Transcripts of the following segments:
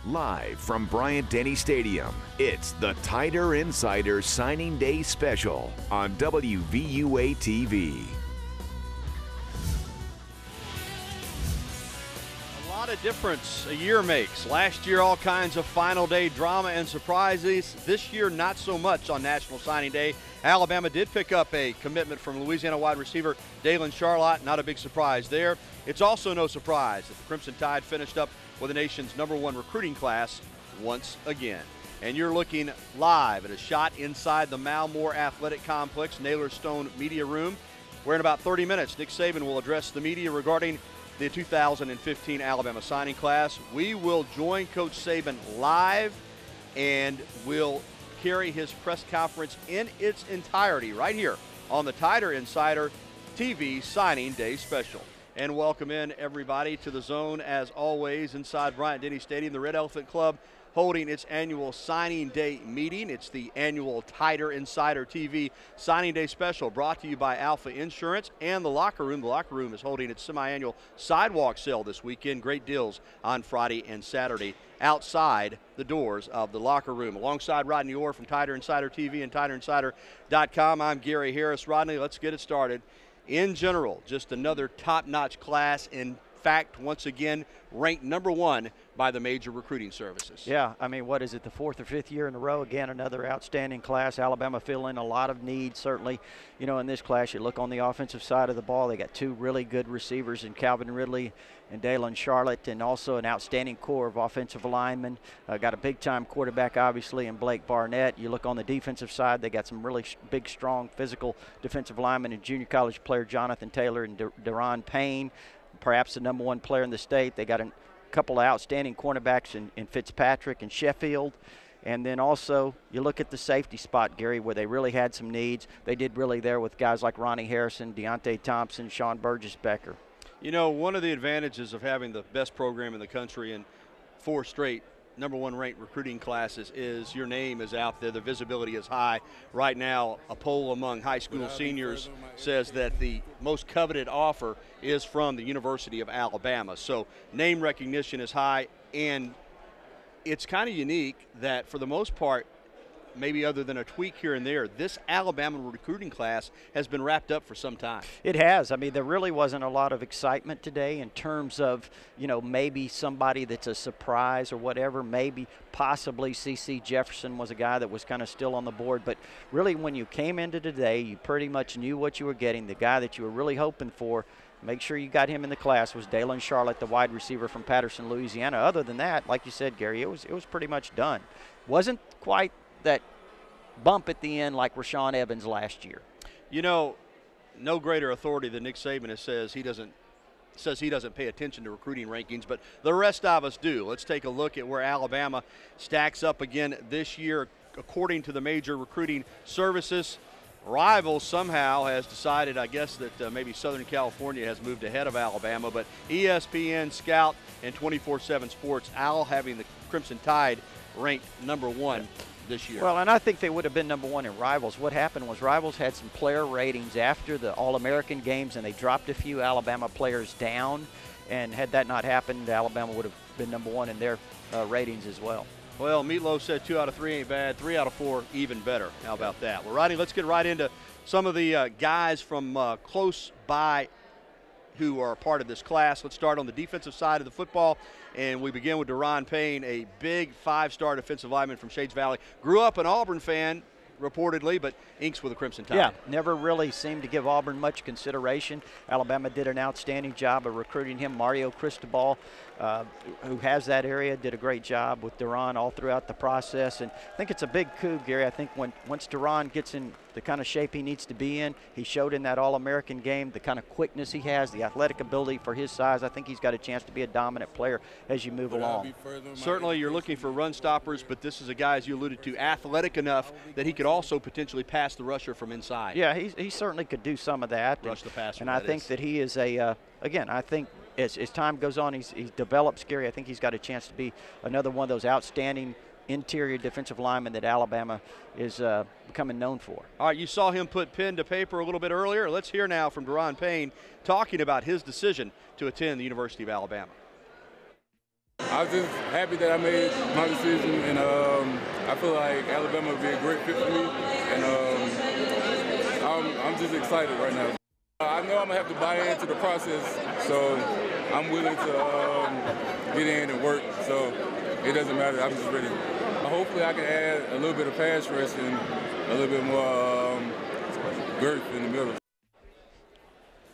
Live from Bryant-Denny Stadium, it's the Tider Insider Signing Day Special on WVUA TV. A lot of difference a year makes. Last year, all kinds of final day drama and surprises. This year, not so much on National Signing Day. Alabama did pick up a commitment from Louisiana wide receiver Dalen Charlotte. Not a big surprise there. It's also no surprise that the Crimson Tide finished up with the nation's #1 recruiting class once again. And you're looking live at a shot inside the Malmore Athletic Complex, Naylor Stone Media Room, where in about 30 minutes, Nick Saban will address the media regarding the 2015 Alabama signing class. We will join Coach Saban live and will carry his press conference in its entirety right here on the Tider Insider TV Signing Day Special. And welcome in everybody to the zone as always inside Bryant-Denny Stadium. The Red Elephant Club holding its annual signing day meeting. It's the annual Tider Insider TV Signing Day Special brought to you by Alpha Insurance and the Locker Room. The Locker Room is holding its semi-annual sidewalk sale this weekend. Great deals on Friday and Saturday outside the doors of the Locker Room. Alongside Rodney Orr from Tider Insider TV and TiderInsider.com, I'm Gary Harris. Rodney, let's get it started. In general, just another top-notch class. In fact, once again, ranked #1 by the major recruiting services. Yeah, I mean, what is it, the 4th or 5th year in a row? Again, another outstanding class. Alabama filling a lot of needs, certainly. You know, in this class, you look on the offensive side of the ball, they got 2 really good receivers in Calvin Ridley and Dalen Charlotte, and also an outstanding core of offensive linemen. Got a big-time quarterback, obviously, in Blake Barnett. You look on the defensive side, they got some really big, strong, physical defensive linemen in junior college player Jonathan Taylor and Deron Payne, perhaps the #1 player in the state. They got a couple of outstanding cornerbacks in Fitzpatrick and Sheffield. And then also, you look at the safety spot, Gary, where they really had some needs. They did really there with guys like Ronnie Harrison, Deontay Thompson, Sean Burgess-Becker. You know, one of the advantages of having the best program in the country and 4 straight #1 ranked recruiting classes is your name is out there. The visibility is high. Right now, a poll among high school seniors says that the most coveted offer is from the University of Alabama. So name recognition is high, and it's kind of unique that for the most part, maybe other than a tweak here and there, this Alabama recruiting class has been wrapped up for some time. It has. I mean, there really wasn't a lot of excitement today in terms of, you know, maybe somebody that's a surprise or whatever. Maybe possibly C.C. Jefferson was a guy that was kind of still on the board. But really, when you came into today, you pretty much knew what you were getting. The guy that you were really hoping for, make sure you got him in the class, was Dalen Charlotte, the wide receiver from Patterson, Louisiana. Other than that, like you said, Gary, it was pretty much done. Wasn't quite that bump at the end like Rashawn Evans last year. You know, no greater authority than Nick Saban says he doesn't pay attention to recruiting rankings, but the rest of us do. Let's take a look at where Alabama stacks up again this year according to the major recruiting services. Rivals somehow has decided, I guess, that maybe Southern California has moved ahead of Alabama, but ESPN, Scout, and 24/7 Sports, all having the Crimson Tide ranked #1 this year. Well, and I think they would have been #1 in Rivals. What happened was Rivals had some player ratings after the All-American games, and they dropped a few Alabama players down, and had that not happened, Alabama would have been #1 in their ratings as well. Well, Meatloaf said 2 out of 3 ain't bad, 3 out of 4 even better. How about that? Well, Rodney, let's get right into some of the guys from close by who are part of this class. Let's start on the defensive side of the football, and we begin with Deron Payne, a big 5-star defensive lineman from Shades Valley. Grew up an Auburn fan, reportedly, but inks with the Crimson Tide. Yeah, never really seemed to give Auburn much consideration. Alabama did an outstanding job of recruiting him. Mario Cristobal, who has that area, did a great job with Deron all throughout the process. And I think it's a big coup, Gary. I think once Deron gets in the kind of shape he needs to be in, he showed in that All-American game the kind of quickness he has, the athletic ability for his size. I think he's got a chance to be a dominant player as you move along. Certainly you're looking for run stoppers, but this is a guy, as you alluded to, athletic enough that he could also potentially pass the rusher from inside. Yeah, he certainly could do some of that. Rush the passer. And I think that he is again, I think as time goes on, he's developed, Gary. I think he's got a chance to be another one of those outstanding interior defensive linemen that Alabama is becoming known for. All right, you saw him put pen to paper a little bit earlier. Let's hear now from Deron Payne talking about his decision to attend the University of Alabama. I was just happy that I made my decision, and I feel like Alabama would be a great fit for me, and I'm just excited right now. I know I'm going to have to buy into the process, so I'm willing to get in and work, so it doesn't matter. I'm just ready. Hopefully I can add a little bit of pass rush and a little bit more girth in the middle.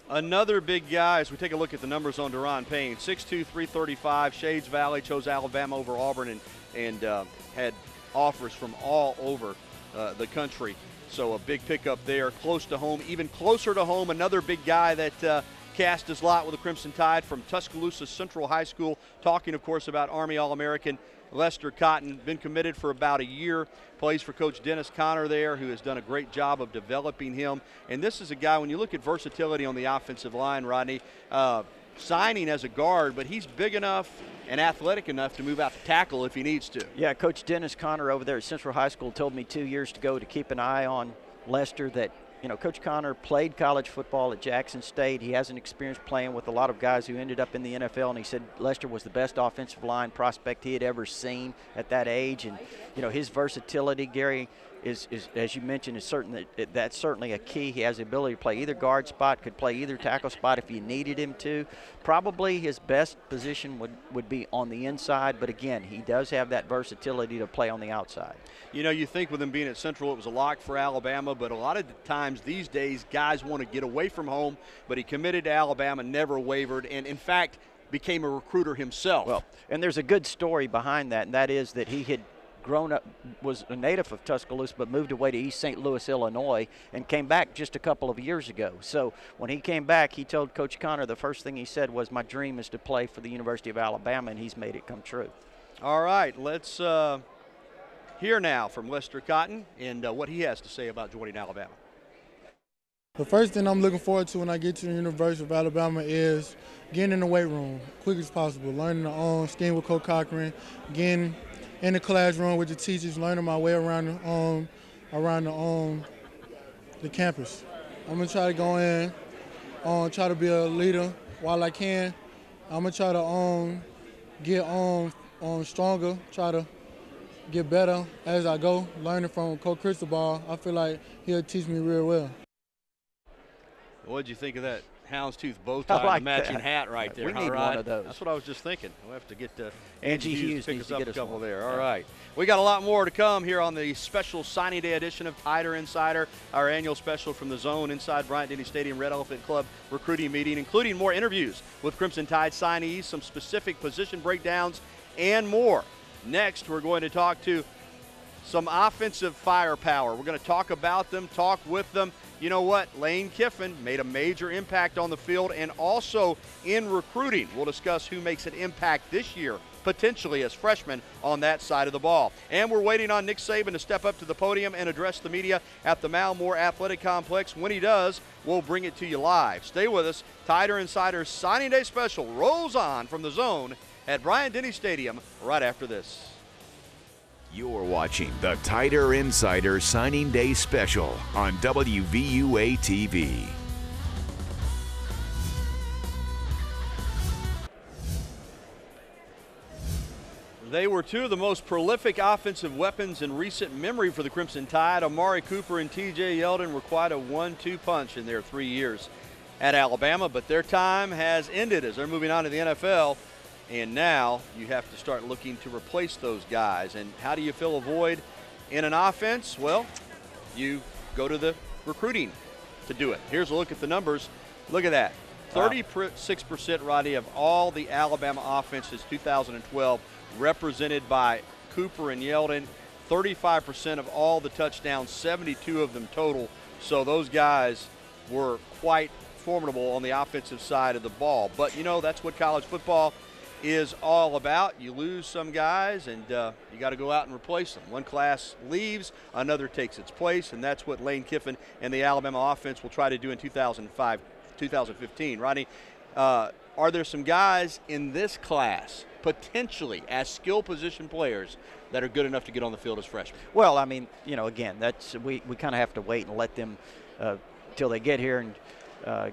Another big guy, as we take a look at the numbers on Deron Payne, 6'2", 335, Shades Valley, chose Alabama over Auburn and had offers from all over the country. So a big pickup there, close to home, even closer to home. Another big guy that cast his lot with the Crimson Tide from Tuscaloosa Central High School, talking, of course, about Army All-American Lester Cotton, been committed for about a year, plays for Coach Dennis Conner there, who has done a great job of developing him. And this is a guy, when you look at versatility on the offensive line, Rodney, signing as a guard, but he's big enough and athletic enough to move out to tackle if he needs to. Yeah, Coach Dennis Conner over there at Central High School told me 2 years ago to keep an eye on Lester, that Coach Conner played college football at Jackson State. He has an experience playing with a lot of guys who ended up in the NFL, and he said Lester was the best offensive line prospect he had ever seen at that age. And, his versatility, Gary, is as you mentioned, is certain that's certainly a key. He has the ability to play either guard spot, could play either tackle spot if you needed him to. Probably his best position would be on the inside, but again, he does have that versatility to play on the outside. You think with him being at Central, it was a lock for Alabama, but a lot of the times these days, guys want to get away from home, but he committed to Alabama, never wavered, and in fact, became a recruiter himself. Well, and there's a good story behind that, and that is that he had grown up, was a native of Tuscaloosa, but moved away to East St. Louis, Illinois, and came back just a couple of years ago. So when he came back, he told Coach Conner the first thing he said was, my dream is to play for the University of Alabama, and he's made it come true. All right, let's hear now from Lester Cotton and what he has to say about joining Alabama. The first thing I'm looking forward to when I get to the University of Alabama is getting in the weight room quick as possible, learning to scheme with Coach Cochran, getting in the classroom with the teachers, learning my way around the campus. I'm gonna try to go in, try to be a leader while I can. I'm gonna try to get stronger, try to get better as I go. Learning from Coach Cristobal, I feel like he'll teach me real well. What did you think of that houndstooth bow tie, the matching hat right there? We need one of those. That's what I was just thinking. We'll have to get Angie Hughes to pick us up a couple one there. All right. We got a lot more to come here on the special signing day edition of Tider Insider, our annual special from the Zone inside Bryant-Denny Stadium Red Elephant Club recruiting meeting, including more interviews with Crimson Tide signees, some specific position breakdowns, and more. Next, we're going to talk to some offensive firepower. We're going to talk about them, talk with them. You know what? Lane Kiffin made a major impact on the field and also in recruiting. We'll discuss who makes an impact this year, potentially as freshmen, on that side of the ball. And we're waiting on Nick Saban to step up to the podium and address the media at the Malmore Athletic Complex. When he does, we'll bring it to you live. Stay with us. Tider Insider Signing Day Special rolls on from the Zone at Bryant-Denny Stadium right after this. You're watching the Tider Insider Signing Day Special on WVUA TV. They were two of the most prolific offensive weapons in recent memory for the Crimson Tide. Amari Cooper and T.J. Yeldon were quite a 1-2 punch in their 3 years at Alabama, but their time has ended as they're moving on to the NFL. And now you have to start looking to replace those guys. And how do you fill a void in an offense? Well, you go to the recruiting to do it. Here's a look at the numbers. Look at that. 36%, Rodney, of all the Alabama offenses 2012 represented by Cooper and Yeldon. 35% of all the touchdowns, 72 of them total. So those guys were quite formidable on the offensive side of the ball. But, that's what college football is all about. You lose some guys and you got to go out and replace them. One class leaves, another takes its place, and that's what Lane Kiffin and the Alabama offense will try to do in 2015. Rodney, are there some guys in this class potentially as skill position players that are good enough to get on the field as freshmen? Well, I mean, again, that's we kind of have to wait and let them till they get here and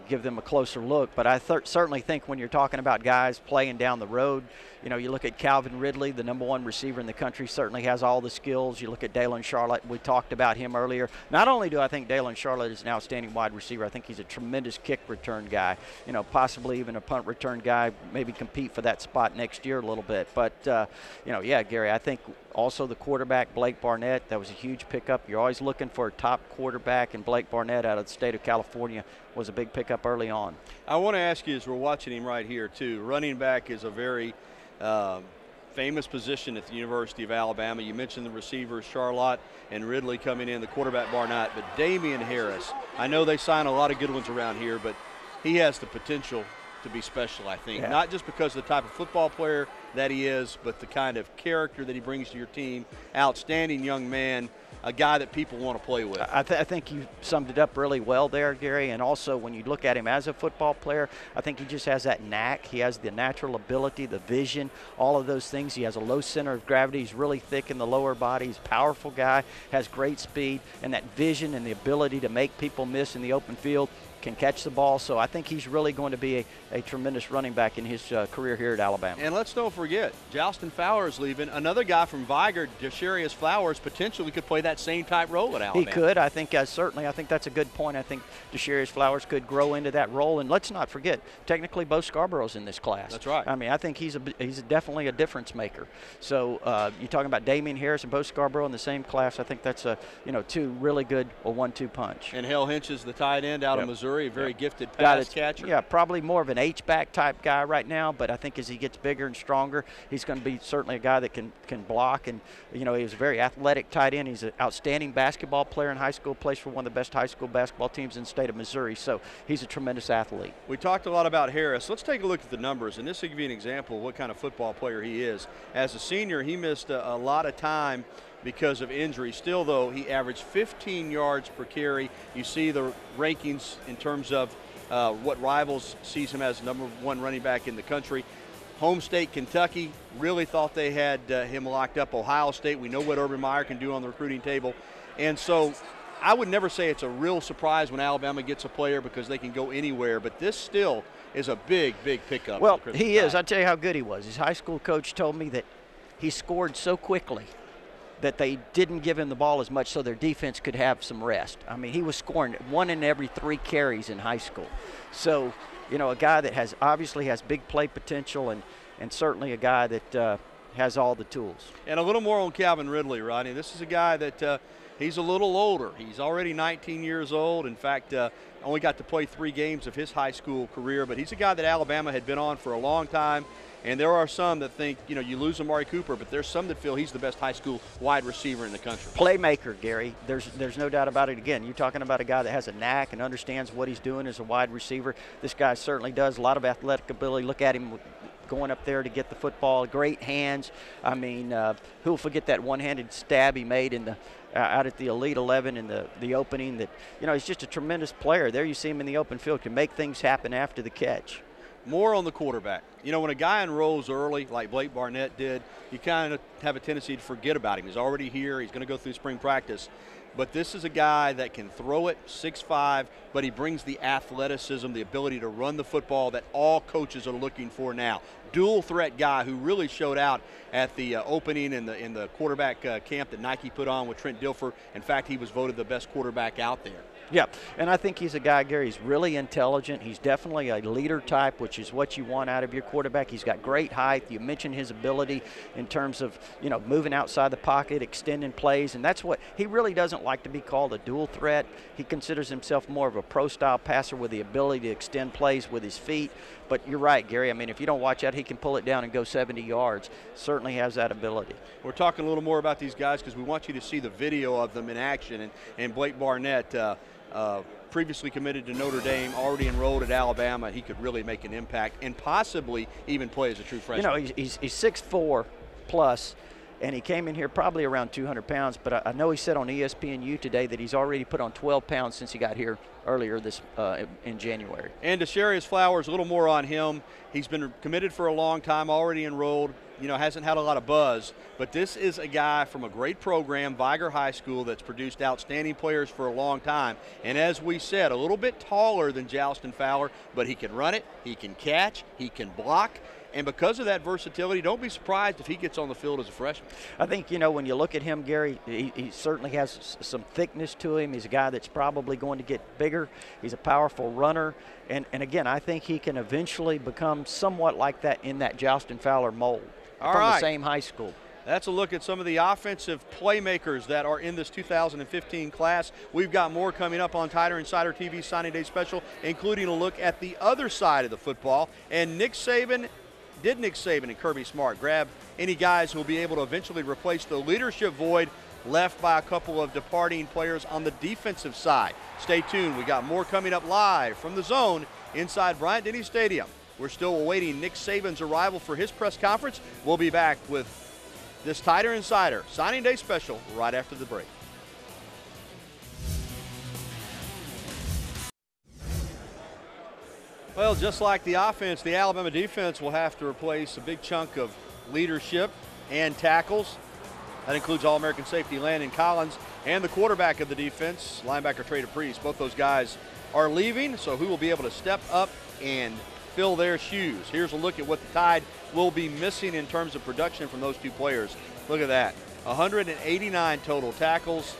give them a closer look. But I certainly think when you're talking about guys playing down the road, You know, you look at Calvin Ridley, the #1 receiver in the country, certainly has all the skills. You look at Dalen Charlotte, we talked about him earlier. Not only do I think Dalen Charlotte is an outstanding wide receiver, I think he's a tremendous kick return guy, you know, possibly even a punt return guy, maybe compete for that spot next year a little bit. But, you know, yeah, Gary, I think also the quarterback, Blake Barnett, that was a huge pickup. You're always looking for a top quarterback, and Blake Barnett out of the state of California was a big pickup early on. I want to ask you, as we're watching him right here, too, running back is a very famous position at the University of Alabama. You mentioned the receivers, Charlotte and Ridley coming in, the quarterback Barnett, but Damian Harris, I know they sign a lot of good ones around here, but he has the potential to be special, I think. Yeah. Not just because of the type of football player that he is, but the kind of character that he brings to your team. Outstanding young man, a guy that people want to play with. I think you summed it up really well there, Gary. And also, when you look at him as a football player, I think he just has that knack. He has the natural ability, the vision, all of those things. He has a low center of gravity. He's really thick in the lower body. He's a powerful guy, has great speed, and that vision and the ability to make people miss in the open field, can catch the ball. So I think he's really going to be a tremendous running back in his career here at Alabama. And let's don't forget, Jalston Fowler is leaving. Another guy from Viger, Desharius Flowers, potentially could play that same type role at Alabama. He could. I think certainly. I think that's a good point. I think Desharius Flowers could grow into that role. And let's not forget, technically, Bo Scarborough's in this class. That's right. I mean, I think he's definitely a difference maker. So you're talking about Damian Harris and Bo Scarborough in the same class. I think that's two really good 1-2 punch. And Hale Hinch is the tight end out of Missouri. A very gifted pass catcher. Yeah, probably more of an H-back type guy right now, but I think as he gets bigger and stronger, he's going to be certainly a guy that can block. And, you know, he was a very athletic tight end. He's an outstanding basketball player in high school, plays for one of the best high school basketball teams in the state of Missouri. So he's a tremendous athlete. We talked a lot about Harris. Let's take a look at the numbers, and this will give you an example of what kind of football player he is. As a senior, he missed a lot of time because of injury. Still, though, he averaged 15 yards per carry. You see the rankings in terms of what Rivals sees him as #1 running back in the country. Home state, Kentucky, really thought they had him locked up. Ohio State, we know what Urban Meyer can do on the recruiting table. And so I would never say it's a real surprise when Alabama gets a player because they can go anywhere, but this still is a big, big pickup. Well, he is. I'll tell you how good he was. His high school coach told me that he scored so quickly that they didn't give him the ball as much so their defense could have some rest. I mean, he was scoring 1 in every 3 carries in high school. So, you know, a guy that obviously has big play potential and certainly a guy that has all the tools. And a little more on Calvin Ridley, Rodney. This is a guy that he's a little older. He's already 19 years old. In fact, only got to play 3 games of his high school career, but he's a guy that Alabama had been on for a long time. And there are some that think, you know, you lose Amari Cooper, but there's some that feel he's the best high school wide receiver in the country. Playmaker, Gary. There's no doubt about it. Again, you're talking about a guy that has a knack and understands what he's doing as a wide receiver. This guy certainly does. A lot of athletic ability. Look at him going up there to get the football. Great hands. I mean, who'll forget that one-handed stab he made in the out at the Elite 11 in the opening? That, you know, he's just a tremendous player. There you see him in the open field, can make things happen after the catch. More on the quarterback. You know, when a guy enrolls early, like Blake Barnett did, you kind of have a tendency to forget about him. He's already here. He's going to go through spring practice. But this is a guy that can throw it, 6'5", but he brings the athleticism, the ability to run the football that all coaches are looking for now. Dual threat guy who really showed out at the opening in the quarterback camp that Nike put on with Trent Dilfer. In fact, he was voted the best quarterback out there. Yeah, and I think he's a guy, Gary, he's really intelligent. He's definitely a leader type, which is what you want out of your quarterback. He's got great height. You mentioned his ability in terms of, you know, moving outside the pocket, extending plays, and that's what he really doesn't like to be called a dual threat. He considers himself more of a pro-style passer with the ability to extend plays with his feet. But you're right, Gary. I mean, if you don't watch out, he can pull it down and go 70 yards. Certainly has that ability. We're talking a little more about these guys because we want you to see the video of them in action. And Blake Barnett, previously committed to Notre Dame, already enrolled at Alabama. He could really make an impact and possibly even play as a true freshman. You know, he's 6'4" plus, and he came in here probably around 200 pounds, but I know he said on ESPNU today that he's already put on 12 pounds since he got here earlier this in January. And Desharius Flowers, a little more on him. He's been committed for a long time, already enrolled. You know, hasn't had a lot of buzz, but this is a guy from a great program, Viger High School, that's produced outstanding players for a long time. And as we said, a little bit taller than Jalston Fowler, but he can run it, he can catch, he can block. And because of that versatility, don't be surprised if he gets on the field as a freshman. I think, you know, when you look at him, Gary, he certainly has some thickness to him. He's a guy that's probably going to get bigger. He's a powerful runner. And again, I think he can eventually become somewhat like that in that Justin Fowler mold from the same high school. That's a look at some of the offensive playmakers that are in this 2015 class. We've got more coming up on Tider Insider TV Signing Day Special, including a look at the other side of the football. And Nick Saban and Kirby Smart grab any guys who will be able to eventually replace the leadership void left by a couple of departing players on the defensive side. Stay tuned. We got more coming up live from the Zone inside Bryant-Denny Stadium. We're still awaiting Nick Saban's arrival for his press conference. We'll be back with this Tider Insider Signing Day Special right after the break. Well, just like the offense, the Alabama defense will have to replace a big chunk of leadership and tackles. That includes All-American safety Landon Collins and the quarterback of the defense, linebacker Trey DePriest. Both those guys are leaving, so who will be able to step up and fill their shoes? Here's a look at what the Tide will be missing in terms of production from those two players. Look at that. 189 total tackles,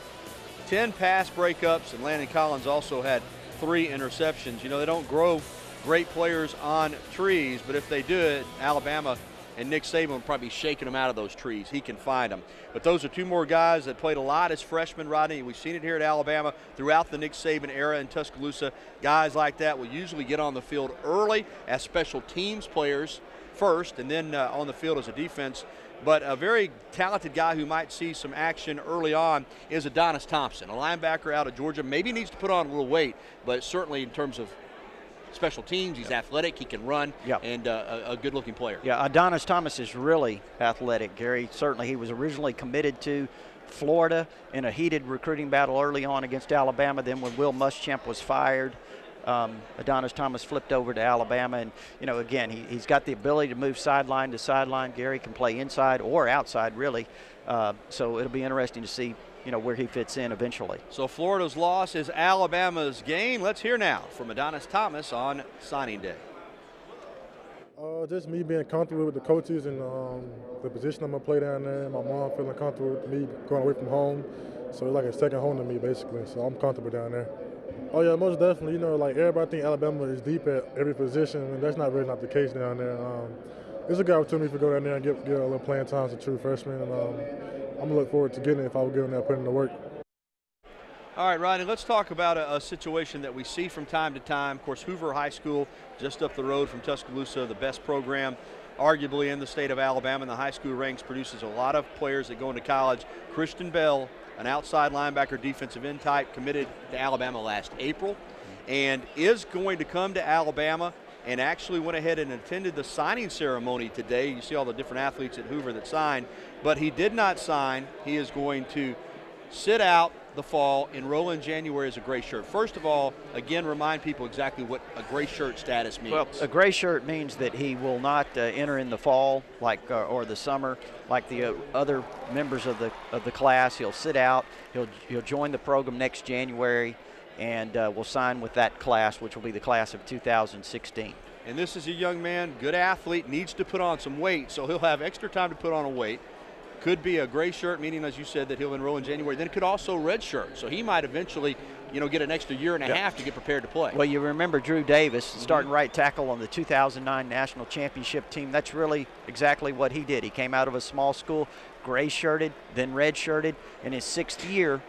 10 pass breakups, and Landon Collins also had 3 interceptions. You know, they don't grow great players on trees, but if they do it, Alabama and Nick Saban will probably be shaking them out of those trees. He can find them. But those are two more guys that played a lot as freshmen, Rodney. We've seen it here at Alabama throughout the Nick Saban era in Tuscaloosa. Guys like that will usually get on the field early as special teams players first, and then on the field as a defense. But a very talented guy who might see some action early on is Adonis Thompson, a linebacker out of Georgia. Maybe needs to put on a little weight, but certainly in terms of special teams, he's athletic, he can run, and a good-looking player. Yeah, Adonis Thomas is really athletic, Gary. Certainly he was originally committed to Florida in a heated recruiting battle early on against Alabama. Then when Will Muschamp was fired, Adonis Thomas flipped over to Alabama. And, you know, again, he's got the ability to move sideline to sideline. Gary can play inside or outside, really. So it'll be interesting to see, you know, where he fits in eventually. So Florida's loss is Alabama's gain. Let's hear now from Adonis Thomas on signing day. Just me being comfortable with the coaches and the position I'm going to play down there. My mom feeling comfortable with me going away from home. So it's like a second home to me, basically. So I'm comfortable down there. Oh, yeah, most definitely. You know, like everybody think Alabama is deep at every position, and that's not really not the case down there. It's a good opportunity to go down there and get a little playing time as a true freshman. And I'm going to look forward to getting it if I would get in there putting in the work. All right, Rodney, let's talk about a situation that we see from time to time. Of course, Hoover High School, just up the road from Tuscaloosa, the best program arguably in the state of Alabama. In the high school ranks, produces a lot of players that go into college. Christian Bell, an outside linebacker, defensive end type, committed to Alabama last April and is going to come to Alabama and actually went ahead and attended the signing ceremony today. You see all the different athletes at Hoover that signed, but he did not sign. He is going to sit out the fall, enroll in January as a gray shirt. First of all, again, remind people exactly what a gray shirt status means. Well, a gray shirt means that he will not enter in the fall or the summer like the other members of the class. He'll sit out. He'll join the program next January and will sign with that class, which will be the class of 2016. And this is a young man, good athlete, needs to put on some weight, so he'll have extra time to put on a weight. Could be a gray shirt, meaning, as you said, that he'll enroll in January. Then it could also red shirt. So he might eventually, you know, get an extra year and a half to get prepared to play. Well, you remember Drew Davis, starting right tackle on the 2009 national championship team. That's really exactly what he did. He came out of a small school, gray shirted, then red shirted. In his sixth year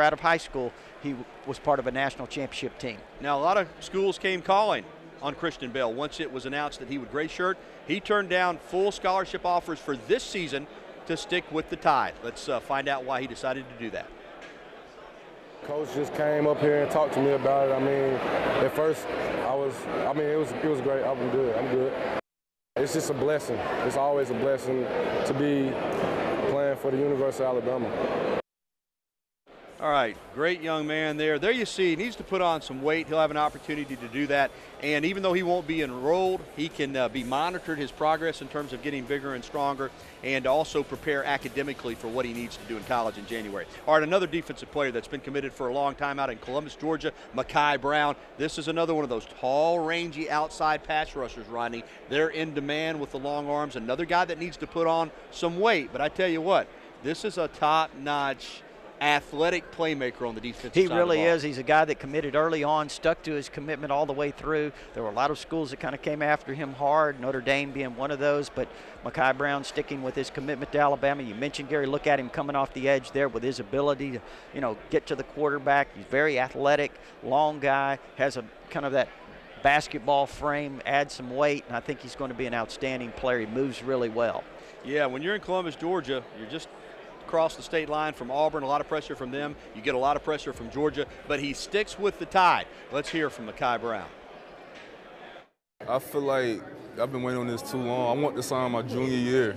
out of high school, he was part of a national championship team. Now, a lot of schools came calling on Christian Bell once it was announced that he would gray shirt. He turned down full scholarship offers for this season to stick with the Tide. Let's find out why he decided to do that. Coach just came up here and talked to me about it. I mean, at first, it was great. I'm good. It's just a blessing. It's always a blessing to be playing for the University of Alabama. All right, great young man there. There you see, he needs to put on some weight. He'll have an opportunity to do that. And even though he won't be enrolled, he can be monitored, his progress in terms of getting bigger and stronger, and also prepare academically for what he needs to do in college in January. All right, another defensive player that's been committed for a long time out in Columbus, Georgia, Mekhi Brown. This is another one of those tall, rangy outside pass rushers, Rodney. They're in demand with the long arms. Another guy that needs to put on some weight. But I tell you what, this is a top-notch athletic playmaker on the defensive side He of the really ball. is. He's a guy that committed early on, stuck to his commitment all the way through. There were a lot of schools that kind of came after him hard, Notre Dame being one of those, but Mekhi Brown sticking with his commitment to Alabama. You mentioned, Gary, look at him coming off the edge there with his ability to, get to the quarterback. He's very athletic, long guy, has a kind of that basketball frame, adds some weight, and I think he's going to be an outstanding player. He moves really well. Yeah, when you're in Columbus, Georgia, you're just across the state line from Auburn, a lot of pressure from them. You get a lot of pressure from Georgia, but he sticks with the Tide. Let's hear from Mekhi Brown. I feel like I've been waiting on this too long. I want to sign my junior year.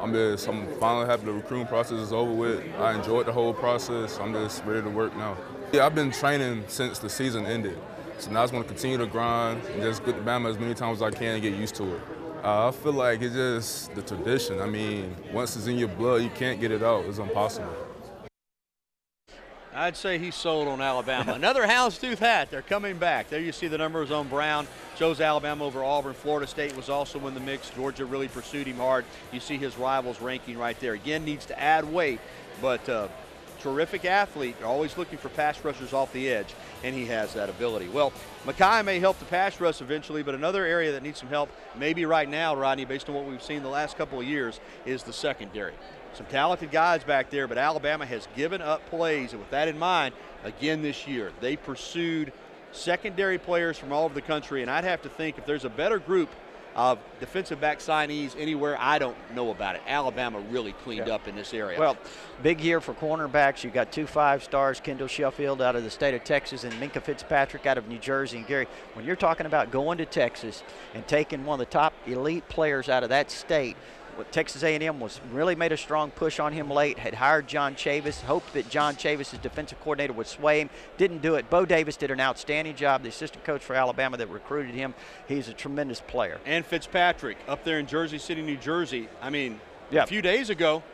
I'm finally happy the recruiting process is over with. I enjoyed the whole process. I'm just ready to work now. Yeah, I've been training since the season ended. So now I just want to continue to grind and just get to Bama as many times as I can and get used to it. I feel like it's just the tradition. I mean, once it's in your blood, you can't get it out. It's impossible. I'd say he's sold on Alabama. Another houndstooth hat. They're coming back. There you see the numbers on Brown. Shows Alabama over Auburn. Florida State was also in the mix. Georgia really pursued him hard. You see his rivals ranking right there. Again, needs to add weight, but terrific athlete. They're always looking for pass rushers off the edge, and he has that ability. Well, Mekhi may help the pass rush eventually, but another area that needs some help, maybe right now, Rodney, based on what we've seen the last couple of years, is the secondary. Some talented guys back there, but Alabama has given up plays, and with that in mind, again this year, they pursued secondary players from all over the country, and I'd have to think if there's a better group of defensive back signees anywhere, I don't know about it. Alabama really cleaned up in this area. Well, big year for cornerbacks. You got 2 5-stars, Kendall Sheffield out of the state of Texas and Minkah Fitzpatrick out of New Jersey. And Gary, when you're talking about going to Texas and taking one of the top elite players out of that state, Texas A&M was really made a strong push on him late, had hired John Chavis, hoped that John Chavis, his defensive coordinator, would sway him. Didn't do it. Bo Davis did an outstanding job, the assistant coach for Alabama that recruited him. He's a tremendous player. And Fitzpatrick up there in Jersey City, New Jersey. I mean, a few days ago,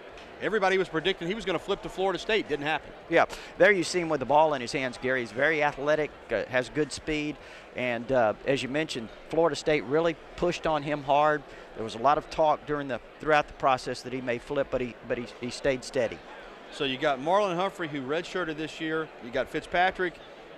everybody was predicting he was going to flip to Florida State. Didn't happen. Yeah, there you see him with the ball in his hands, Gary. He's very athletic, has good speed, and as you mentioned, Florida State really pushed on him hard. There was a lot of talk throughout the process that he may flip, but he stayed steady. So you got Marlon Humphrey, who redshirted this year. You got Fitzpatrick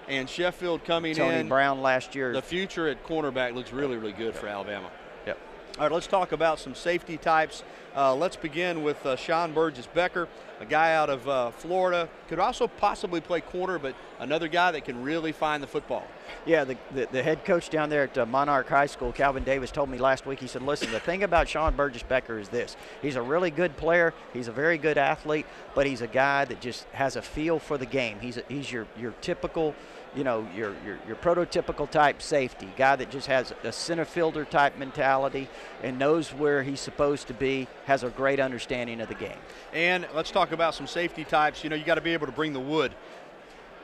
and Sheffield coming in. Tony Brown last year. The future at cornerback looks really, really good for Alabama. Yep. All right, let's talk about some safety types. Let's begin with Sean Burgess-Becker, a guy out of Florida. Could also possibly play corner, but another guy that can really find the football. Yeah, the head coach down there at Monarch High School, Calvin Davis, told me last week, he said, listen, the thing about Sean Burgess-Becker is this. He's a really good player. He's a very good athlete, but he's a guy that just has a feel for the game. He's your typical, your prototypical type safety, guy that just has a center fielder type mentality and knows where he's supposed to be, has a great understanding of the game. And let's talk about some safety types. You got to be able to bring the wood,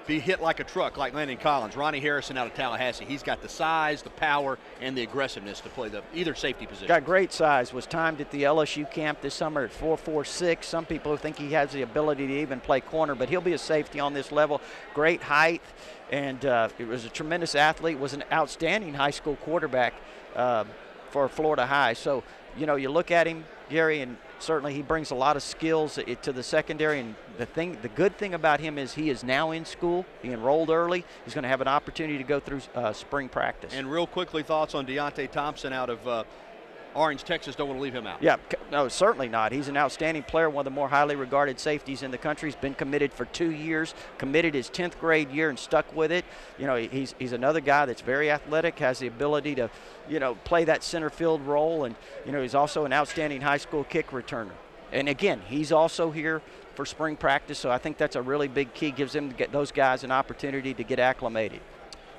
be hit like a truck like Landon Collins. Ronnie Harrison out of Tallahassee. He's got the size, the power, and the aggressiveness to play either safety position. Got great size. Was timed at the LSU camp this summer at 4.46. Some people think he has the ability to even play corner, but he'll be a safety on this level. Great height, and it was a tremendous athlete. Was an outstanding high school quarterback for Florida High. So, you look at him, Gary, and certainly he brings a lot of skills to the secondary, and the good thing about him is he is now in school. He enrolled early. He's going to have an opportunity to go through spring practice. And real quickly, thoughts on Deontay Thompson out of Orange, Texas. Don't want to leave him out. Yeah, no, certainly not. He's an outstanding player, one of the more highly regarded safeties in the country. He's been committed for 2 years, committed his 10th grade year and stuck with it. He's another guy that's very athletic, has the ability to, play that center field role, and, he's also an outstanding high school kick returner. And again, he's also here for spring practice, so I think that's a really big key, gives them to get those guys an opportunity to get acclimated.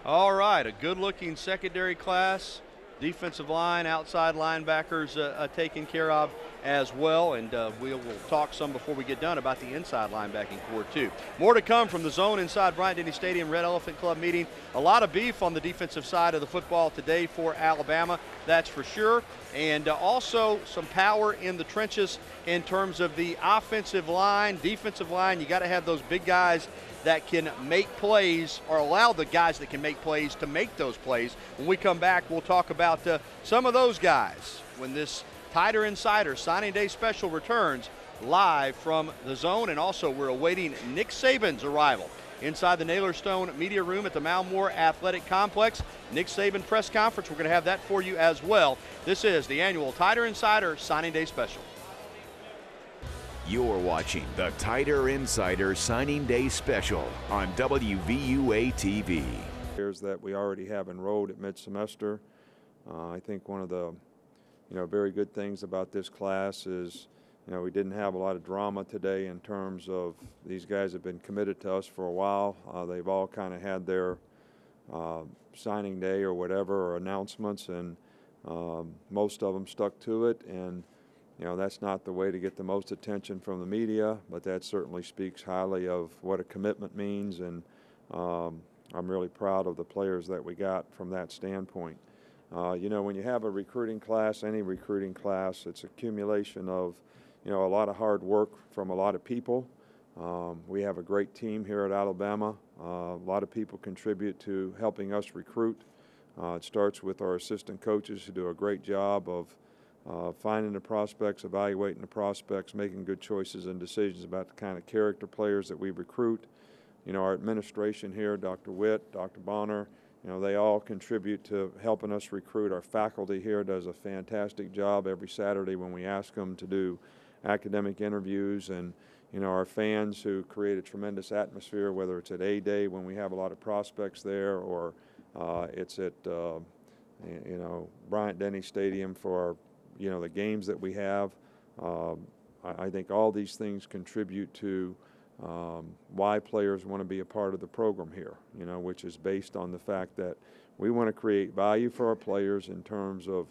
All right, a good-looking secondary class. Defensive line, outside linebackers taken care of. as well, and we'll talk some before we get done about the inside linebacking core too. More to come from the zone inside Bryant-Denny Stadium Red Elephant Club meeting. A lot of beef on the defensive side of the football today for Alabama, that's for sure, and also some power in the trenches in terms of the offensive line, defensive line. You got to have those big guys that can make plays, or allow the guys that can make plays to make those plays. When we come back, we'll talk about some of those guys when this Tighter Insider Signing Day Special returns live from the zone. And also we're awaiting Nick Saban's arrival inside the Naylor Stone Media Room at the Malmore Athletic Complex. Nick Saban press conference, we're going to have that for you as well. This is the annual Tighter Insider Signing Day Special. You're watching the Tighter Insider Signing Day Special on WVUA-TV. Players that we already have enrolled at mid-semester. I think one of the very good things about this class is, we didn't have a lot of drama today in terms of these guys have been committed to us for a while. They've all kind of had their signing day or whatever, or announcements, and most of them stuck to it. And that's not the way to get the most attention from the media, but that certainly speaks highly of what a commitment means, and I'm really proud of the players that we got from that standpoint. When you have a recruiting class, any recruiting class, it's accumulation of, a lot of hard work from a lot of people. We have a great team here at Alabama. A lot of people contribute to helping us recruit. It starts with our assistant coaches who do a great job of finding the prospects, evaluating the prospects, making good choices and decisions about the kind of character players that we recruit. Our administration here, Dr. Witt, Dr. Bonner, they all contribute to helping us recruit. Our faculty here does a fantastic job every Saturday when we ask them to do academic interviews, and our fans who create a tremendous atmosphere, whether it's at A-Day when we have a lot of prospects there, or it's at Bryant-Denny Stadium for our the games that we have. I think all these things contribute to why players want to be a part of the program here, which is based on the fact that we want to create value for our players in terms of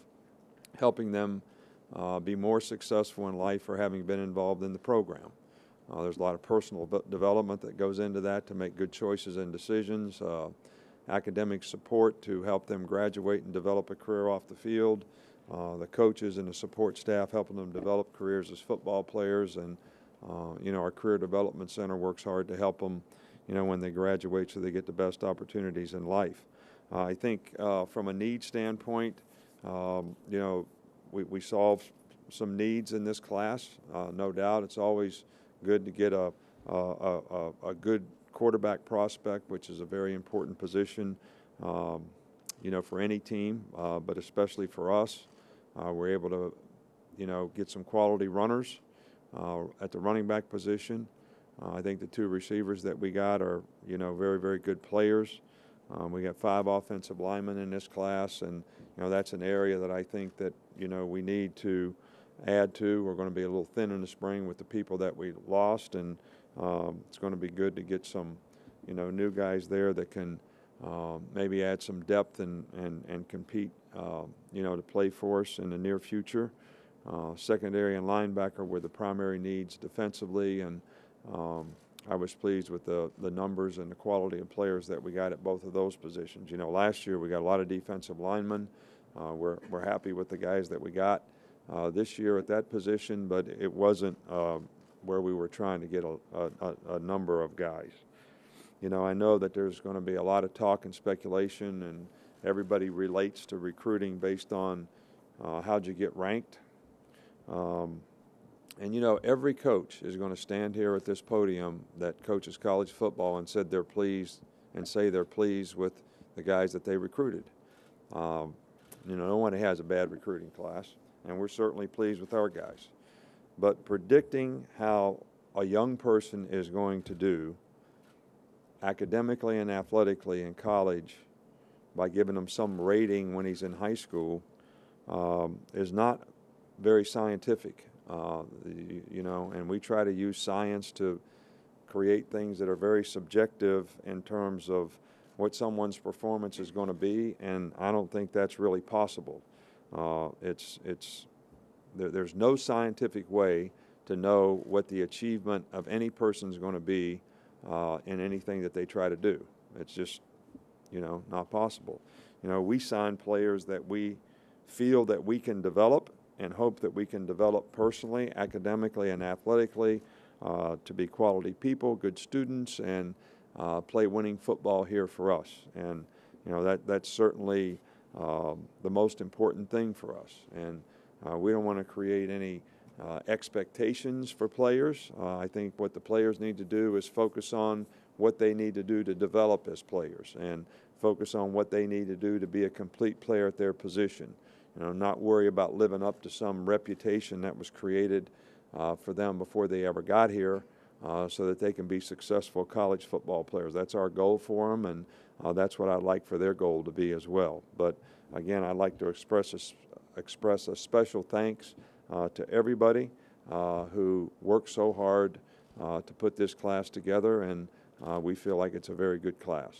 helping them be more successful in life for having been involved in the program. There's a lot of personal development that goes into that to make good choices and decisions, academic support to help them graduate and develop a career off the field, the coaches and the support staff helping them develop careers as football players, and our Career Development Center works hard to help them, when they graduate so they get the best opportunities in life. I think from a need standpoint, we solved some needs in this class, no doubt. It's always good to get a good quarterback prospect, which is a very important position, for any team, but especially for us. We're able to, get some quality runners at the running back position. I think the two receivers that we got are, very, very good players. We got 5 offensive linemen in this class, and, that's an area that I think that, we need to add to. We're going to be a little thin in the spring with the people that we lost, and it's going to be good to get some, new guys there that can maybe add some depth and compete, to play for us in the near future. Secondary and linebacker were the primary needs defensively, and I was pleased with the numbers and the quality of players that we got at both of those positions. Last year we got a lot of defensive linemen. We're happy with the guys that we got this year at that position, but it wasn't where we were trying to get a number of guys. I know that there's going to be a lot of talk and speculation, and everybody relates to recruiting based on how'd you get ranked. And every coach is going to stand here at this podium that coaches college football and said they're pleased and say they're pleased with the guys that they recruited. No one has a bad recruiting class, and we're certainly pleased with our guys. But predicting how a young person is going to do academically and athletically in college by giving him some rating when he's in high school is not very scientific. And we try to use science to create things that are very subjective in terms of what someone's performance is going to be, and I don't think that's really possible. It's there's no scientific way to know what the achievement of any person is going to be in anything that they try to do. It's just, not possible. We sign players that we feel that we can develop and hope that we can develop personally, academically, and athletically to be quality people, good students, and play winning football here for us. And, that's certainly the most important thing for us. And we don't want to create any expectations for players. I think what the players need to do is focus on what they need to do to develop as players and focus on what they need to do to be a complete player at their position. Not worry about living up to some reputation that was created for them before they ever got here so that they can be successful college football players. That's our goal for them, and that's what I'd like for their goal to be as well. But again, I'd like to express a special thanks to everybody who worked so hard to put this class together, and we feel like it's a very good class.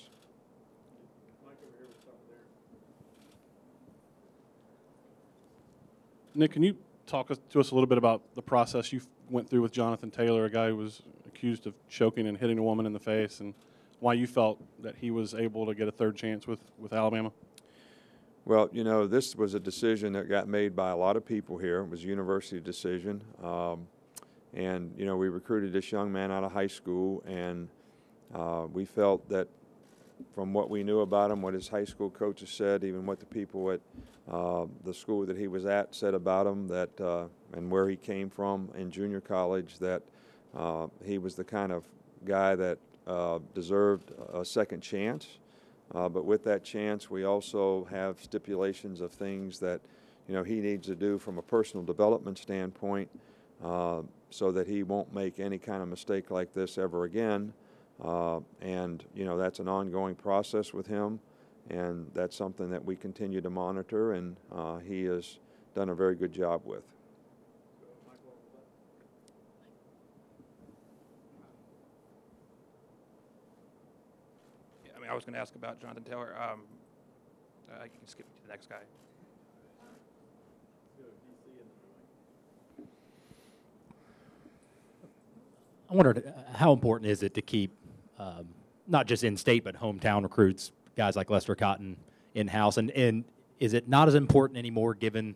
Nick, can you talk to us a little bit about the process you went through with Jonathan Taylor, a guy who was accused of choking and hitting a woman in the face, and why you felt that he was able to get a third chance with Alabama? Well, this was a decision that got made by a lot of people here. It was a university decision. And, we recruited this young man out of high school, and we felt that from what we knew about him, what his high school coaches said, even what the people at the school that he was at said about him, that and where he came from in junior college, that he was the kind of guy that deserved a second chance. But with that chance, we also have stipulations of things that, he needs to do from a personal development standpoint so that he won't make any kind of mistake like this ever again. And, that's an ongoing process with him, and that's something that we continue to monitor, and he has done a very good job with. I was going to ask about Jonathan Taylor. You can skip to the next guy. I wondered how important is it to keep not just in-state but hometown recruits, guys like Lester Cotton, in-house, and is it not as important anymore given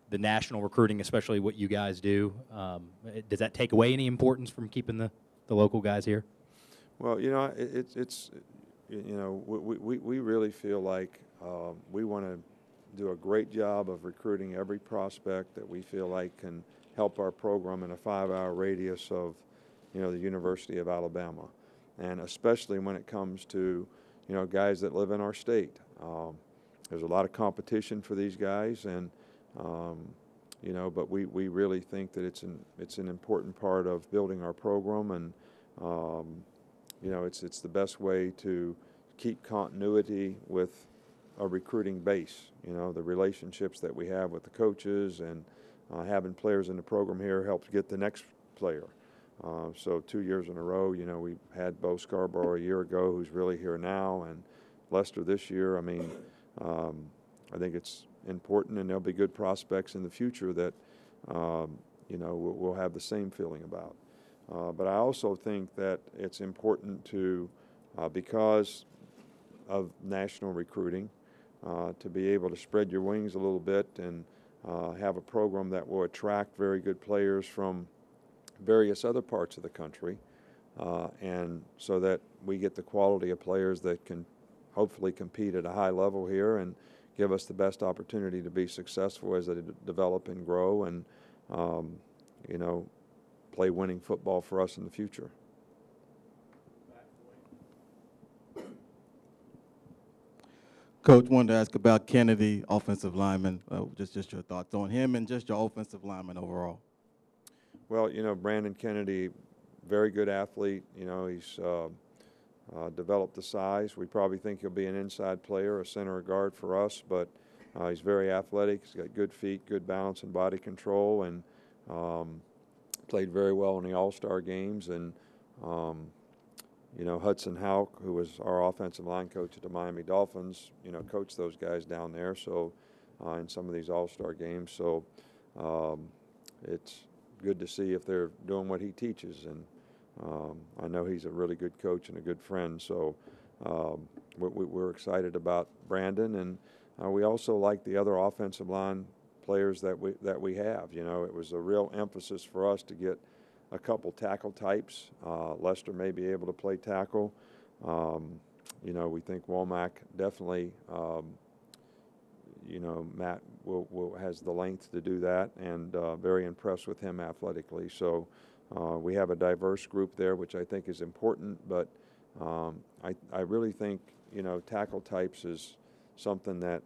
the national recruiting, especially what you guys do? Does that take away any importance from keeping the local guys here? Well, it's we really feel like we want to do a great job of recruiting every prospect that we feel like can help our program in a 5-hour radius of, the University of Alabama, and especially when it comes to, guys that live in our state. There's a lot of competition for these guys, and but we really think that it's an important part of building our program, and it's the best way to keep continuity with a recruiting base. The relationships that we have with the coaches and having players in the program here helps get the next player. So 2 years in a row, we had Bo Scarborough a year ago, who's really here now, and Lester this year. I mean, I think it's important, and there'll be good prospects in the future that, we'll have the same feeling about. But I also think that it's important to, because of national recruiting, to be able to spread your wings a little bit and have a program that will attract very good players from various other parts of the country, and so that we get the quality of players that can hopefully compete at a high level here and give us the best opportunity to be successful as they develop and grow and, play winning football for us in the future. Coach, wanted to ask about Kennedy, offensive lineman, just your thoughts on him and just your offensive lineman overall. Well, Brandon Kennedy, very good athlete. He's developed the size. We probably think he'll be an inside player, a center or guard for us, but he's very athletic. He's got good feet, good balance and body control, and played very well in the All-Star games. And, Hudson Houck, who was our offensive line coach at the Miami Dolphins, coached those guys down there, so in some of these All-Star games. So, it's good to see if they're doing what he teaches. And I know he's a really good coach and a good friend. So we're excited about Brandon, and we also like the other offensive line players that we have. You know, it was a real emphasis for us to get a couple tackle types. Lester may be able to play tackle. You know, we think Womack definitely, you know, Matt has the length to do that, and very impressed with him athletically. So we have a diverse group there, which I think is important, but I really think, you know, tackle types is something that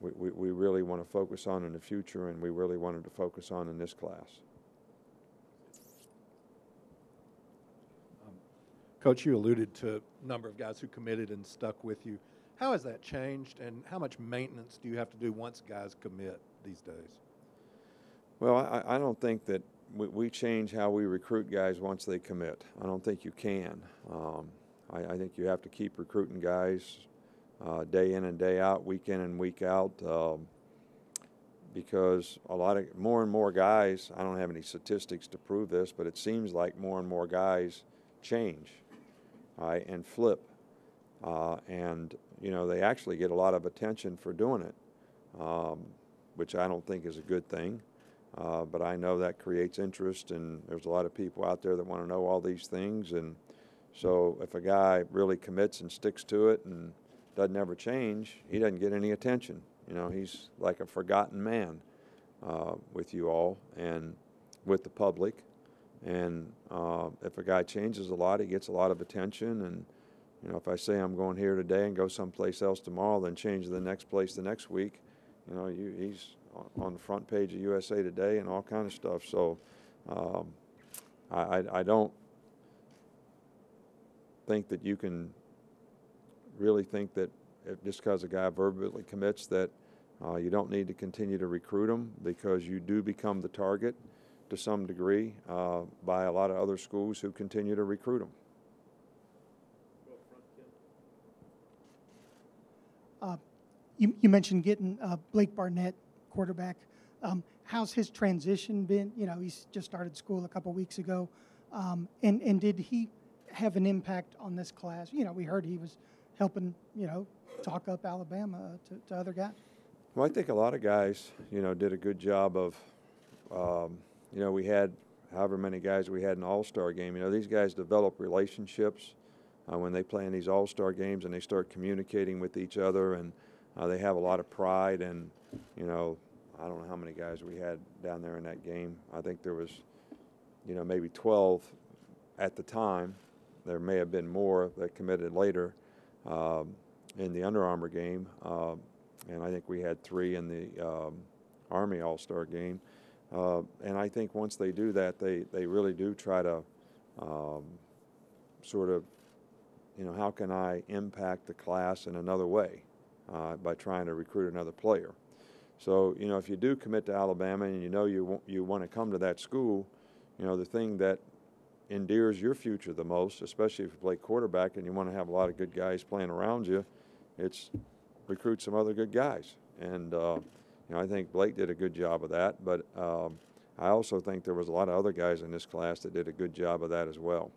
we really want to focus on in the future, and we really wanted to focus on in this class. Coach, you alluded to a number of guys who committed and stuck with you. How has that changed, and how much maintenance do you have to do once guys commit these days? Well, I don't think that we change how we recruit guys once they commit. I don't think you can. I think you have to keep recruiting guys day in and day out, week in and week out, because more and more guys, I don't have any statistics to prove this, but it seems like more and more guys change, right, and flip. And, you know, they actually get a lot of attention for doing it, which I don't think is a good thing. But I know that creates interest, and there's a lot of people out there that want to know all these things. And so if a guy really commits and sticks to it and doesn't ever change, he doesn't get any attention. You know, he's like a forgotten man with you all and with the public. And if a guy changes a lot, he gets a lot of attention. And, you know, if I say I'm going here today and go someplace else tomorrow, then change to the next place the next week, you know, he's on the front page of USA Today and all kind of stuff. So I don't think that you can really think that just because a guy verbally commits that you don't need to continue to recruit him, because you do become the target to some degree by a lot of other schools who continue to recruit him. You mentioned getting Blake Barnett, quarterback. How's his transition been? You know, he's just started school a couple weeks ago. And did he have an impact on this class? You know, we heard he was helping, you know, talk up Alabama to other guys. Well, I think a lot of guys, you know, did a good job of, you know, we had however many guys we had in the All-Star game. You know, these guys develop relationships when they play in these All-Star games, and they start communicating with each other, and they have a lot of pride. And, you know, I don't know how many guys we had down there in that game. I think there was, you know, maybe 12 at the time. There may have been more that committed later in the Under Armour game. And I think we had 3 in the Army All-Star game. And I think once they do that, they really do try to sort of, you know, how can I impact the class in another way by trying to recruit another player. So, you know, if you do commit to Alabama and you know you want to come to that school, you know, the thing that endears your future the most, especially if you play quarterback and you want to have a lot of good guys playing around you, it's recruit some other good guys. And, you know, I think Blake did a good job of that, but I also think there was a lot of other guys in this class that did a good job of that as well.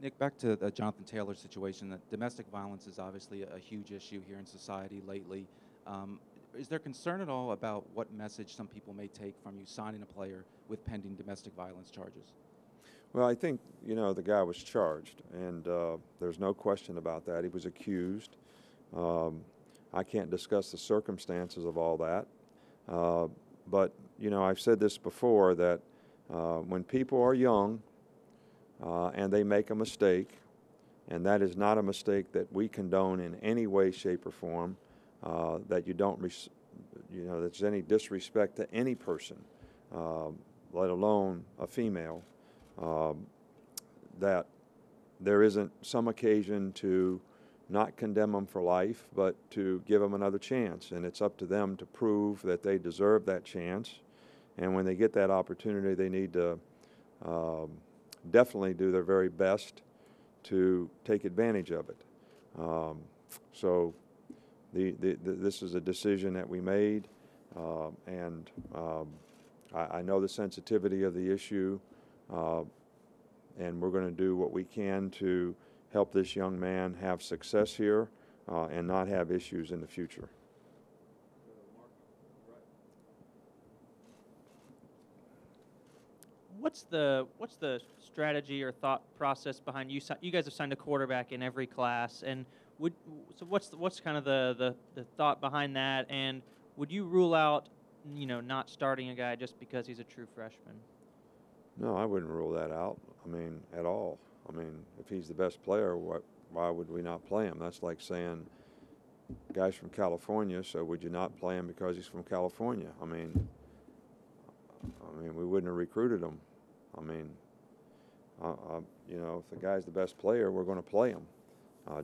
Nick, back to the Jonathan Taylor situation. That domestic violence is obviously a huge issue here in society lately. Is there concern at all about what message some people may take from you signing a player with pending domestic violence charges? Well, I think, you know, the guy was charged, and there's no question about that. He was accused. I can't discuss the circumstances of all that. But, you know, I've said this before, that when people are young and they make a mistake, and that is not a mistake that we condone in any way, shape, or form, that you don't, you know, there's any disrespect to any person, let alone a female, that there isn't some occasion to not condemn them for life, but to give them another chance. And it's up to them to prove that they deserve that chance. And when they get that opportunity, they need to definitely do their very best to take advantage of it. So, this is a decision that we made, and I know the sensitivity of the issue, and we're going to do what we can to help this young man have success here and not have issues in the future. What's the strategy or thought process behind you? You guys have signed a quarterback in every class, and so what's kind of the thought behind that? And would you rule out, not starting a guy just because he's a true freshman? No, I wouldn't rule that out. I mean, at all. I mean, if he's the best player, why would we not play him? That's like saying, guy's from California, so would you not play him because he's from California? I mean, we wouldn't have recruited him. I mean, if the guy's the best player, we're going to play him.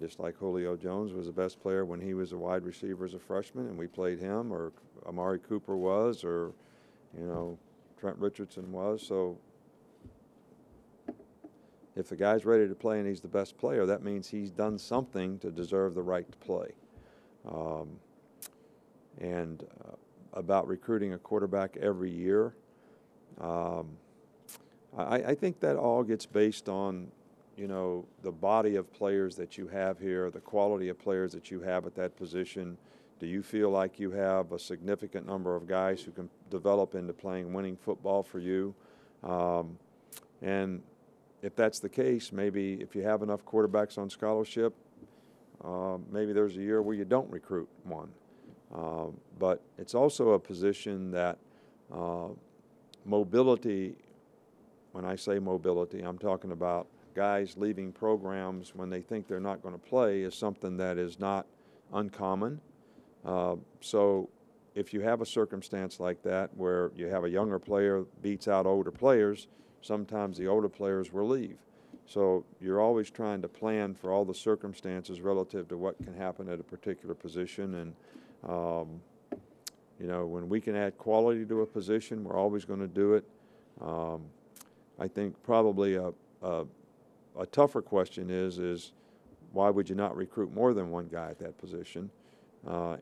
Just like Julio Jones was the best player when he was a wide receiver as a freshman, and we played him, or Amari Cooper was, or, Trent Richardson was. So if the guy's ready to play and he's the best player, that means he's done something to deserve the right to play. About recruiting a quarterback every year, I think that all gets based on, the body of players that you have here, the quality of players that you have at that position. Do you feel like you have a significant number of guys who can develop into playing winning football for you? And if that's the case, maybe if you have enough quarterbacks on scholarship, maybe there's a year where you don't recruit one. But it's also a position that mobility, when I say mobility, I'm talking about guys leaving programs when they think they're not going to play, is something that is not uncommon. So if you have a circumstance like that where you have a younger player beats out older players, sometimes the older players will leave. So you're always trying to plan for all the circumstances relative to what can happen at a particular position. And, when we can add quality to a position, we're always going to do it. I think probably a tougher question is why would you not recruit more than one guy at that position? I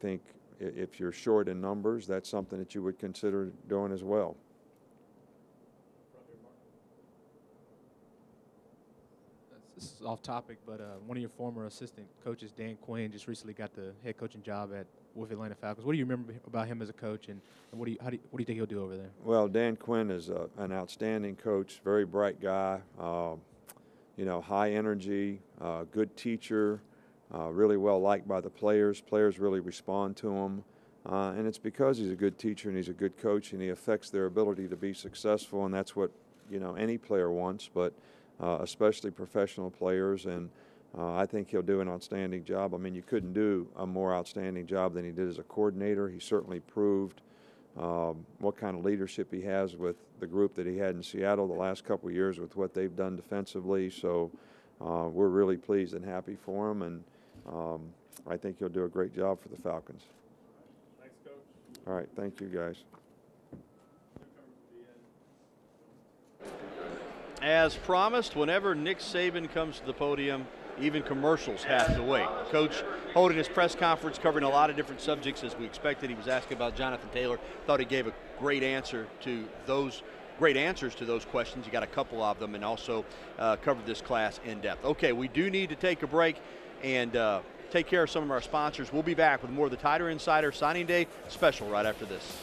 think if you're short in numbers, that's something that you would consider doing as well. This is off topic, but one of your former assistant coaches, Dan Quinn, just recently got the head coaching job with Atlanta Falcons. What do you remember about him as a coach, and what do you think he'll do over there? Well, Dan Quinn is an outstanding coach, very bright guy, high energy, good teacher, really well liked by the players. Players really respond to him, and it's because he's a good teacher and he's a good coach, and he affects their ability to be successful, and that's what any player wants, but especially professional players. And I think he'll do an outstanding job. I mean, you couldn't do a more outstanding job than he did as a coordinator. He certainly proved what kind of leadership he has with the group that he had in Seattle the last couple of years with what they've done defensively. So we're really pleased and happy for him, and I think he'll do a great job for the Falcons. Thanks, Coach. All right, thank you, guys. As promised, whenever Nick Saban comes to the podium, even commercials have to wait. Coach holding his press conference, covering a lot of different subjects as we expected. He was asking about Jonathan Taylor. Thought he gave a great answers to those questions. You got a couple of them, and also covered this class in depth. Okay, we do need to take a break and take care of some of our sponsors. We'll be back with more of the Tider Insider Signing Day special right after this.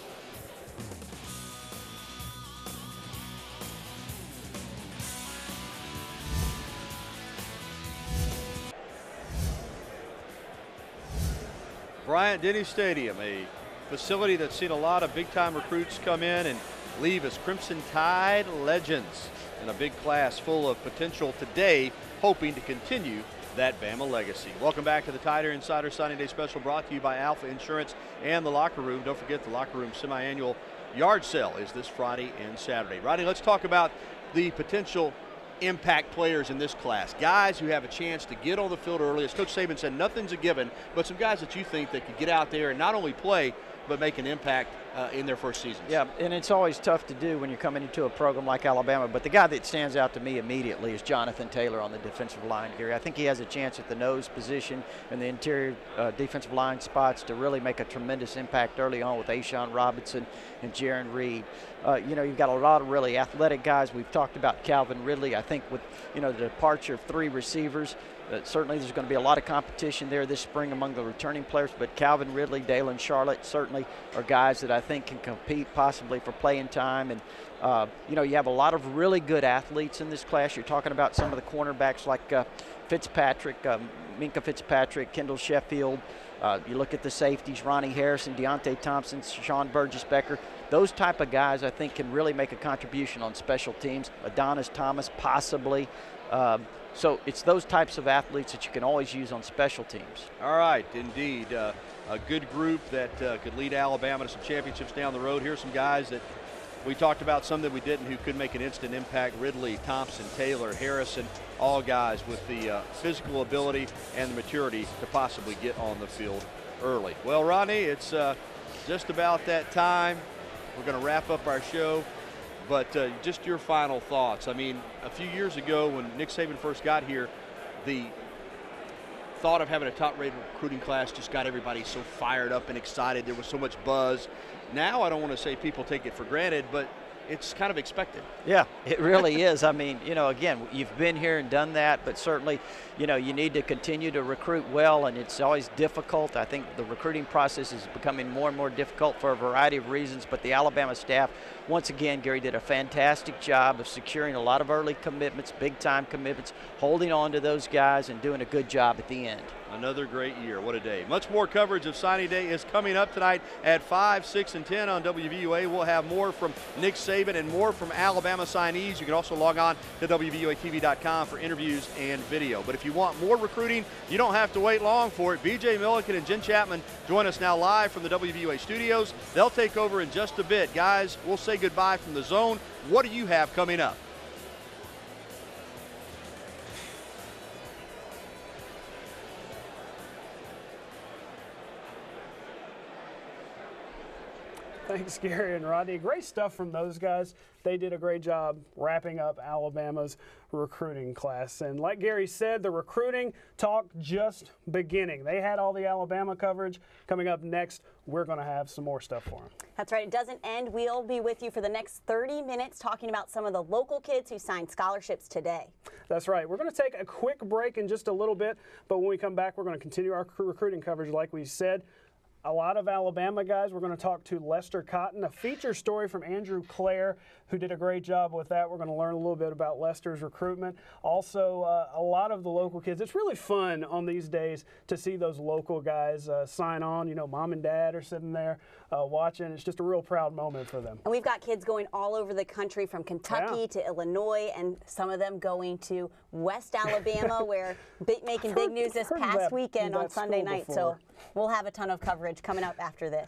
Bryant-Denny Stadium, a facility that's seen a lot of big-time recruits come in and leave as Crimson Tide legends, and a big class full of potential today, hoping to continue that Bama legacy. Welcome back to the Tider Insider Signing Day special, brought to you by Alpha Insurance and the Locker Room. Don't forget, the Locker Room semi-annual yard sale is this Friday and Saturday. Rodney, let's talk about the potential impact players in this class, guys who have a chance to get on the field early. As Coach Saban said, nothing's a given, but some guys that you think that could get out there and not only play, but make an impact in their first season. Yeah, and it's always tough to do when you're coming into a program like Alabama, but the guy that stands out to me immediately is Jonathan Taylor on the defensive line, Gary. I think he has a chance at the nose position and the interior defensive line spots to really make a tremendous impact early on with Ashawn Robinson and Jaron Reed. You know, you've got a lot of really athletic guys. We've talked about Calvin Ridley. I think with, you know, the departure of 3 receivers, certainly there's going to be a lot of competition there this spring among the returning players, but Calvin Ridley, Dalen Charlotte certainly are guys that I think can compete possibly for playing time. And, you know, you have a lot of really good athletes in this class. You're talking about some of the cornerbacks like Fitzpatrick, Minka Fitzpatrick, Kendall Sheffield. You look at the safeties, Ronnie Harrison, Deontay Thompson, Sean Burgess-Becker. Those type of guys I think can really make a contribution on special teams. Adonis Thomas possibly. So it's those types of athletes that you can always use on special teams. All right, indeed. A good group that could lead Alabama to some championships down the road. Here's some guys that we talked about, some that we didn't, who could make an instant impact. Ridley, Thompson, Taylor, Harrison, all guys with the physical ability and the maturity to possibly get on the field early. Well, Rodney, it's just about that time. We're going to wrap up our show. But just your final thoughts. I mean, a few years ago when Nick Saban first got here, the thought of having a top-rated recruiting class just got everybody so fired up and excited. There was so much buzz. Now I don't want to say people take it for granted, but it's kind of expected. Yeah, it really is. I mean, you know, again, you've been here and done that, but certainly, you know, you need to continue to recruit well, and it's always difficult. I think the recruiting process is becoming more and more difficult for a variety of reasons, but the Alabama staff, once again, Gary, did a fantastic job of securing a lot of early commitments, big-time commitments, holding on to those guys and doing a good job at the end. Another great year. What a day. Much more coverage of Signing Day is coming up tonight at 5, 6, and 10 on WVUA. We'll have more from Nick Saban and more from Alabama signees. You can also log on to WVUATV.com for interviews and video. But if you want more recruiting, you don't have to wait long for it. BJ Milliken and Jen Chapman join us now live from the WVUA studios. They'll take over in just a bit. Guys, we'll say goodbye from the zone. What do you have coming up? Thanks, Gary and Rodney. Great stuff from those guys. They did a great job wrapping up Alabama's recruiting class. And like Gary said, the recruiting talk just beginning. They had all the Alabama coverage. Coming up next, we're going to have some more stuff for them. That's right. It doesn't end. We'll be with you for the next 30 minutes talking about some of the local kids who signed scholarships today. That's right. We're going to take a quick break in just a little bit, but when we come back, we're going to continue our recruiting coverage like we said. A lot of Alabama guys. We're going to talk to Lester Cotton, a feature story from Andrew Clare, who did a great job with that. We're going to learn a little bit about Lester's recruitment. Also, a lot of the local kids. It's really fun on these days to see those local guys sign on. You know, mom and dad are sitting there watching. It's just a real proud moment for them. And we've got kids going all over the country, from Kentucky to Illinois, and some of them going to West Alabama, where making big news this past weekend on Sunday night. So we'll have a ton of coverage coming up after this.